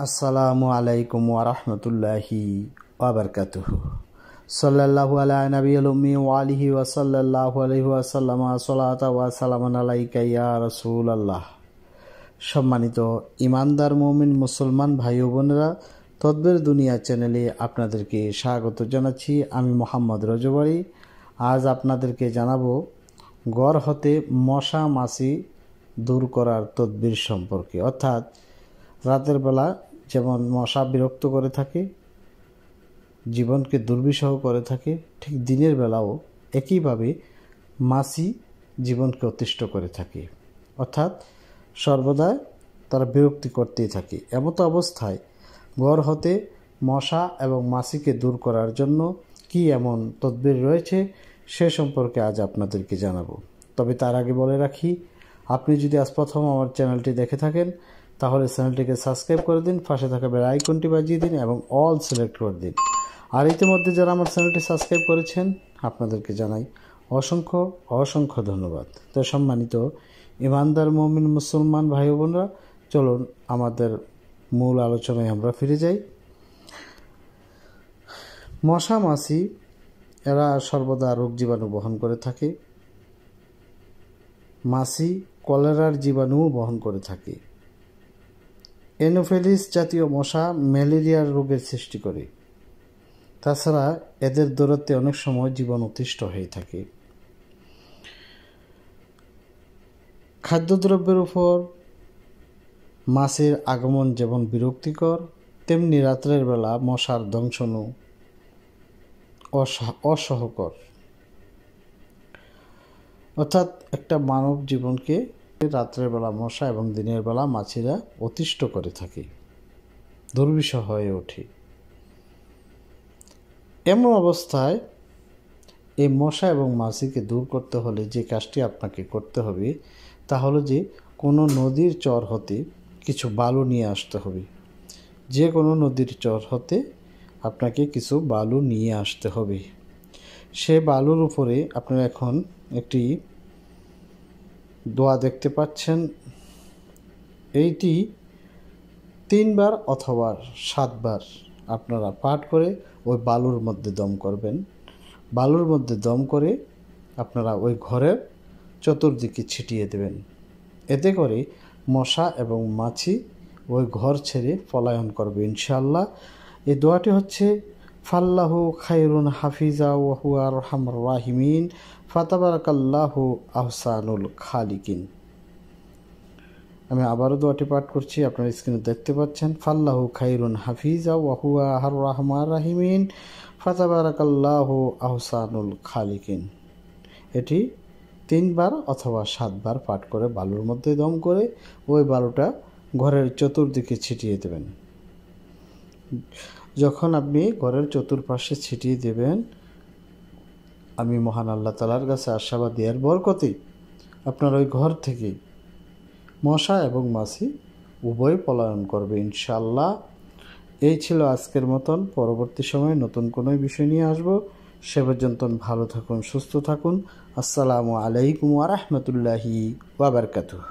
আসসালামু আলাইকুম ওয়া রাহমাতুল্লাহি ওয়া বারাকাতুহু। সাল্লাল্লাহু আলা নবিয়িল উম্মি ওয়া আলিহি ওয়া সাল্লাল্লাহু আলাইহি ওয়া সাল্লাম সালাতা ওয়া সালামান আলাইকা ইয়া রাসূলুল্লাহ। সম্মানিত ইমানদার মুমিন মুসলমান ভাই ও বোনেরা, তদবির দুনিয়া চ্যানেলে আপনাদেরকে স্বাগত জানাচ্ছি। আমি মোহাম্মদ রজবাড়ি। আজ আপনাদেরকে জানাবো ঘর হতে মশা মাছি দূর করার তদবির সম্পর্কে। অর্থাৎ রাতের বেলা যেমন মশা বিরক্ত করে থাকে, জীবনকে দুর্বিষহ করে থাকে, ঠিক দিনের বেলাও একইভাবে মাছি জীবনকে অতিষ্ঠ করে থাকে। অর্থাৎ সর্বদা তারা বিরক্তি করতেই থাকে। এমতো অবস্থায় ঘর হতে মশা এবং মাছিকে দূর করার জন্য কি এমন তদবির রয়েছে সে সম্পর্কে আজ আপনাদেরকে জানাবো। তবে তার আগে বলে রাখি, আপনি যদি আজ প্রথম আমার চ্যানেলটি দেখে থাকেন তাহলে চ্যানেলটিকে সাবস্ক্রাইব করে দিন, পাশে থাকা বেল আইকনটি বাজিয়ে দিন এবং অল সিলেক্ট করে দিন। আর ইতিমধ্যে যারা আমার চ্যানেলটি সাবস্ক্রাইব করেছেন আপনাদেরকে জানাই অসংখ্য অসংখ্য ধন্যবাদ। তো সম্মানিত ইমানদার মুমিন মুসলমান ভাই বোনরা, চলুন আমাদের মূল আলোচনায় আমরা ফিরে যাই। মশা মাছি এরা সর্বদা রোগ জীবাণু বহন করে থাকে। মাছি কলেরার জীবাণুও বহন করে থাকে। এনোফিলিস জাতীয় মশা ম্যালেরিয়ার রোগের সৃষ্টি করে। তাছাড়া এদের দৌরাত্মে অনেক সময় জীবন অতিষ্ঠ হয়ে থাকে। খাদ্যদ্রব্যের উপর মাছের আগমন যেমন বিরক্তিকর, তেমনি রাত্রের বেলা মশার দংশনও অসহকর। অর্থাৎ একটা মানব জীবনকে রাত্রের বেলা মশা এবং দিনের বেলা মাছিরা অতিষ্ঠ করে থাকে, দুর্বিষহ হয়ে ওঠে। এমন অবস্থায় এই মশা এবং মাছিকে দূর করতে হলে যে কাজটি আপনাকে করতে হবে তা হলো যে কোনো নদীর চর হতে কিছু বালু নিয়ে আসতে হবে। যে কোনো নদীর চর হতে আপনাকে কিছু বালু নিয়ে আসতে হবে। সে বালুর উপরে আপনারা এখন একটি দোয়া দেখতে পাচ্ছেন। এইটি 3 বার অথবা 7 বার আপনারা পাঠ করে ওই বালুর মধ্যে দম করবেন। বালুর মধ্যে দম করে আপনারা ওই ঘরের চতুর্দিকে ছিটিয়ে দেবেন। এতে করে মশা এবং মাছি ওই ঘর ছেড়ে পলায়ন করবে ইনশাআল্লাহ। এই দোয়াটি হচ্ছে ফাল্লাহু খায়রুন হাফিজা ওয়া হুয়া আরহামুর রাহিমিন ফাতাবারাকাল্লাহু আহসানুল খালিকিন। আমি আবারও দোয়াটি পাঠ করছি, আপনারা স্ক্রিনে দেখতে পাচ্ছেন। ফাল্লাহু খায়রুন হাফিজা ওয়া হুয়া আরহামুর রাহিমিন ফাতাবারাকাল্লাহু আহসানুল খালিকিন। এটি 3 বার অথবা 7 বার পাঠ করে বালুর মধ্যে দম করে ওই বালুটা ঘরের চতুর্দিকে ছিটিয়ে দেবেন। যখন আপনি ঘরের চতুর্পাশে ছিটিয়ে দেবেন, আমি মহান আল্লাহ তাআলার কাছে আশাবাদী এর বরকতে আপনার ওই ঘর থেকে মশা এবং মাছি উভয় পলায়ন করবে ইনশাআল্লাহ। এই ছিল আজকের মতন। পরবর্তী সময়ে নতুন কোনো বিষয় নিয়ে আসব। সে পর্যন্ত ভালো থাকুন, সুস্থ থাকুন। আসসালামু আলাইকুম ওয়া রাহমাতুল্লাহি ওয়া বারাকাতুহু।